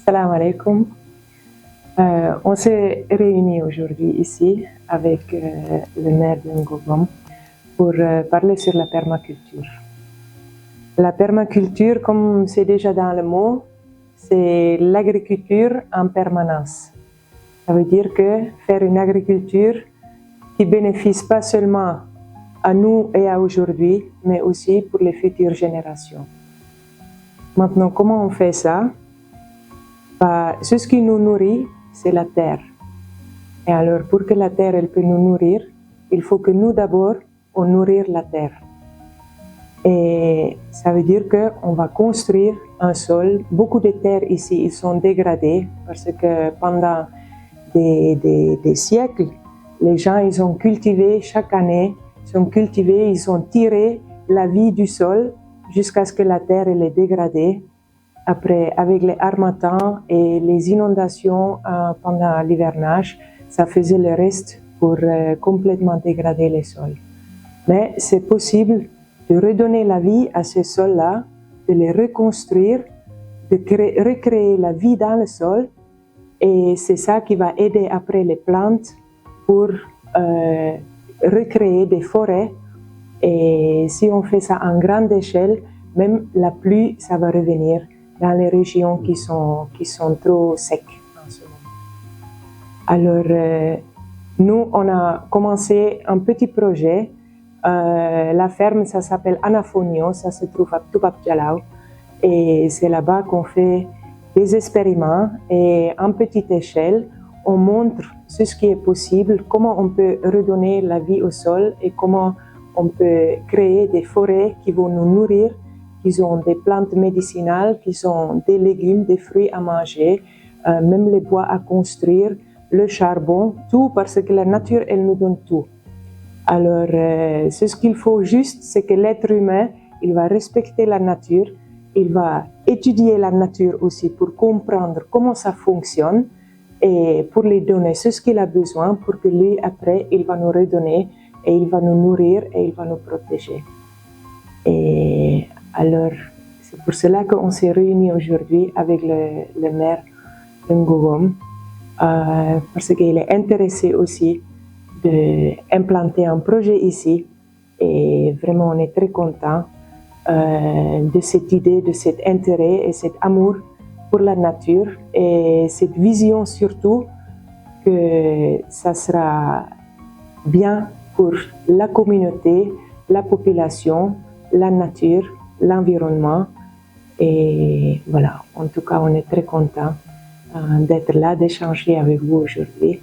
Salam alaikum. On s'est réunis aujourd'hui ici avec le maire de Ngogom pour parler sur la permaculture. La permaculture, comme c'est déjà dans le mot, c'est l'agriculture en permanence. Ça veut dire que faire une agriculture qui bénéficie pas seulement à nous et à aujourd'hui, mais aussi pour les futures générations. Maintenant, comment on fait ça? Ce qui nous nourrit, c'est la terre. Et alors, pour que la terre elle peut nous nourrir, il faut que nous d'abord, on nourrir la terre. Et ça veut dire qu'on va construire un sol. Beaucoup de terres ici, ils sont dégradées parce que pendant des siècles, les gens, ils ont cultivé chaque année, ils ont tiré la vie du sol jusqu'à ce que la terre elle est dégradée. Après, avec les harmattan et les inondations pendant l'hivernage, ça faisait le reste pour complètement dégrader les sols. Mais c'est possible de redonner la vie à ces sols-là, de les reconstruire, de recréer la vie dans le sol. Et c'est ça qui va aider après les plantes pour recréer des forêts. Et si on fait ça en grande échelle, même la pluie, ça va revenir dans les régions qui sont trop secs en ce moment. Alors, nous, on a commencé un petit projet. La ferme, ça s'appelle Anafonio, ça se trouve à Toubab Dialaw. Et c'est là-bas qu'on fait des expériments. Et en petite échelle, on montre ce qui est possible, comment on peut redonner la vie au sol et comment on peut créer des forêts qui vont nous nourrir, qui ont des plantes médicinales, qui ont des légumes, des fruits à manger, même les bois à construire, le charbon, tout parce que la nature, elle nous donne tout. Alors, ce qu'il faut juste, c'est que l'être humain, il va respecter la nature, il va étudier la nature aussi pour comprendre comment ça fonctionne et pour lui donner ce qu'il a besoin pour que lui, après, il va nous redonner et il va nous nourrir et il va nous protéger. Et alors, c'est pour cela qu'on s'est réunis aujourd'hui avec le maire de Ngogom, parce qu'il est intéressé aussi d'implanter un projet ici. Et vraiment, on est très content de cette idée, de cet intérêt et cet amour pour la nature et cette vision surtout que ça sera bien pour la communauté, la population, la nature, l'environnement. Et voilà, en tout cas, on est très content d'être là, d'échanger avec vous aujourd'hui.